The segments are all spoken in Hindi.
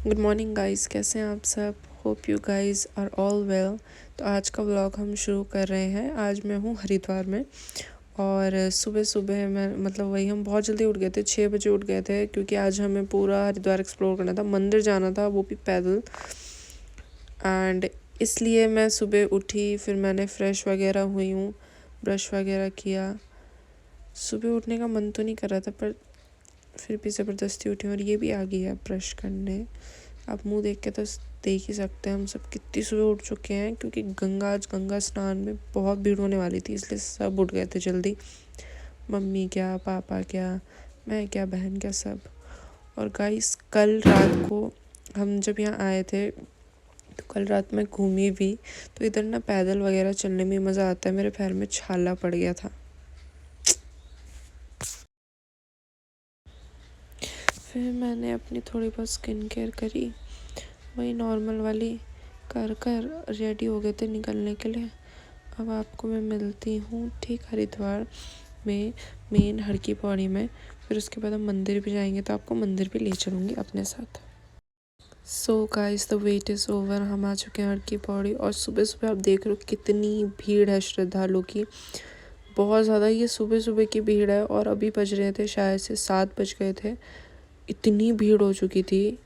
गुड मॉर्निंग गाइस, कैसे हैं आप सब। Hope you guys are all well. तो आज का व्लॉग हम शुरू कर रहे हैं। आज मैं हूँ हरिद्वार में और सुबह सुबह मैं वही हम बहुत जल्दी उठ गए थे, 6 बजे उठ गए थे क्योंकि आज हमें पूरा हरिद्वार एक्सप्लोर करना था, मंदिर जाना था, वो भी पैदल। एंड इसलिए मैं सुबह उठी, फिर मैंने फ़्रेश वगैरह हुई हूँ, ब्रश वगैरह किया। सुबह उठने का मन तो नहीं कर रहा था पर फिर भी ज़बरदस्ती उठी और ये भी आ गई है ब्रश करने। आप मुंह देख के तो देख ही सकते हैं हम सब कितनी सुबह उठ चुके हैं, क्योंकि आज गंगा स्नान में बहुत भीड़ होने वाली थी, इसलिए सब उठ गए थे जल्दी। मम्मी क्या, पापा क्या, मैं क्या, बहन क्या, सब। और गाइस कल रात को हम जब यहाँ आए थे तो कल रात में घूमी भी, तो इधर ना पैदल वगैरह चलने में मज़ा आता है। मेरे पैर में छाला पड़ गया था। फिर मैंने अपनी थोड़ी बहुत स्किन केयर करी, वही नॉर्मल वाली कर रेडी हो गए थे निकलने के लिए। अब आपको मैं मिलती हूँ ठीक हरिद्वार में, मेन हड़की पौड़ी में। फिर उसके बाद हम मंदिर भी जाएंगे, तो आपको मंदिर भी ले चलूँगी अपने साथ। So guys, the wait is over. हम आ चुके हैं हड़की पौड़ी और सुबह सुबह आप देख रहे हो कितनी भीड़ है श्रद्धालु की, बहुत ज़्यादा। ये सुबह सुबह की भीड़ है और अभी बज रहे थे शायद से 7 बज गए थे, इतनी भीड़ हो चुकी थी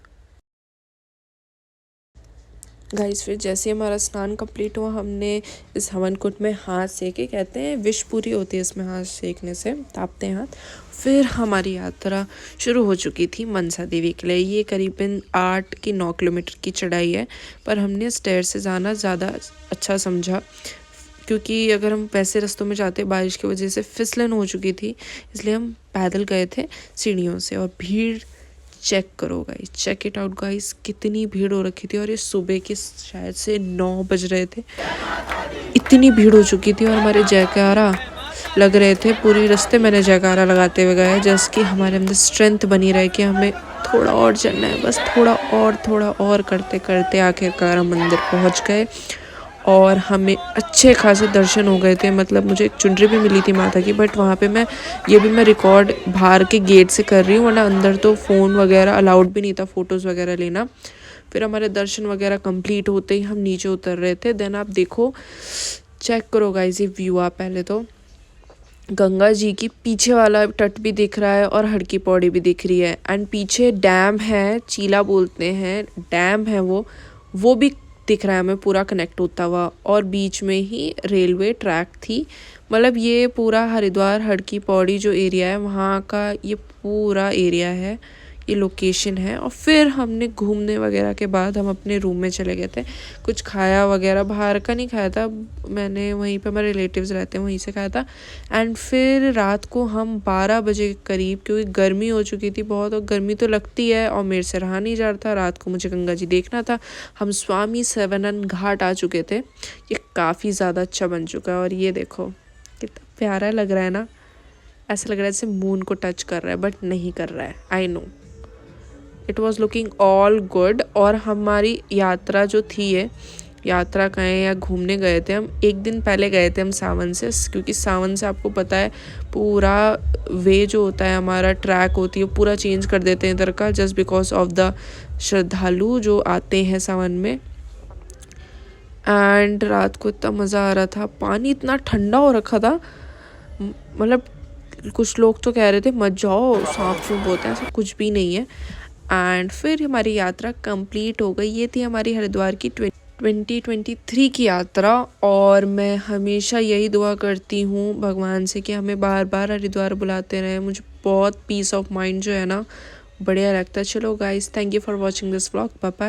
गाइस। फिर जैसे हमारा स्नान कंप्लीट हुआ, हमने इस हवन कुंड में हाथ सेके, कहते हैं विश पूरी होती है इसमें हाथ सेकने से, तापते हैं हाथ। फिर हमारी यात्रा शुरू हो चुकी थी मनसा देवी के लिए। ये करीबन 8 की 9 किलोमीटर की चढ़ाई है, पर हमने स्टेयर से जाना ज़्यादा अच्छा समझा, क्योंकि अगर हम वैसे रास्तों में जाते बारिश की वजह से फिसलन हो चुकी थी, इसलिए हम पैदल गए थे सीढ़ियों से। और भीड़ चेक करो guys, check it out guys, कितनी भीड़ हो रखी थी। और ये सुबह के शायद से 9 बज रहे थे, इतनी भीड़ हो चुकी थी। और हमारे जयकारा लग रहे थे पूरे रास्ते। मैंने जयकारा लगाते हुए गया जैसे कि हमारे अंदर स्ट्रेंथ बनी रहे कि हमें थोड़ा और चलना है, बस थोड़ा और करते करते आखिरकार हम मंदिर पहुंच गए और हमें अच्छे खासे दर्शन हो गए थे। मुझे एक चुनरी भी मिली थी माता की, बट वहाँ पे मैं रिकॉर्ड बाहर के गेट से कर रही हूँ, वरना अंदर तो फ़ोन वगैरह अलाउड भी नहीं था, फ़ोटोज़ वगैरह लेना। फिर हमारे दर्शन वगैरह कंप्लीट होते ही हम नीचे उतर रहे थे। देन आप देखो, चेक करो गाइस ये व्यू। आप पहले तो गंगा जी की पीछे वाला तट भी दिख रहा है और हड़की पौड़ी भी दिख रही है। एंड पीछे डैम है, चीला बोलते हैं, डैम है वो भी दिख रहा है हमें पूरा कनेक्ट होता हुआ। और बीच में ही रेलवे ट्रैक थी। ये पूरा हरिद्वार हड़की पौड़ी जो एरिया है वहाँ का ये पूरा एरिया है, ये लोकेशन है। और फिर हमने घूमने वगैरह के बाद हम अपने रूम में चले गए थे। कुछ खाया वगैरह, बाहर का नहीं खाया था, मैंने वहीं पे, हमारे रिलेटिव्स रहते हैं वहीं से खाया था। एंड फिर रात को हम 12 बजे के करीब, क्योंकि गर्मी हो चुकी थी बहुत, और गर्मी तो लगती है और मेरे से रहा नहीं जा रहा था, रात को मुझे गंगा जी देखना था, हम स्वामी सेवानंद घाट आ चुके थे। ये काफ़ी ज़्यादा अच्छा बन चुका है। और ये देखो कितना प्यारा लग रहा है ना, ऐसा लग रहा है जैसे मून को टच कर रहा है, बट नहीं कर रहा है। I know it was looking all good. और हमारी यात्रा जो थी, ये यात्रा कहें या घूमने गए थे, हम एक दिन पहले गए थे हम सावन से, क्योंकि सावन से आपको पता है पूरा वे जो होता है हमारा ट्रैक होती है पूरा चेंज कर देते हैं इधर का, जस्ट बिकॉज ऑफ द श्रद्धालु जो आते हैं सावन में। एंड रात को इतना मज़ा आ रहा था, पानी इतना ठंडा हो रखा था, कुछ लोग तो कह रहे थे मत जाओ, सांप चूप होते हैं, ऐसा कुछ भी नहीं है। एंड फिर हमारी यात्रा कंप्लीट हो गई। ये थी हमारी हरिद्वार की 2023 की यात्रा। और मैं हमेशा यही दुआ करती हूँ भगवान से कि हमें बार बार हरिद्वार बुलाते रहे। मुझे बहुत पीस ऑफ माइंड जो है ना बढ़िया लगता है। चलो guys, thank you for watching this vlog. Bye bye.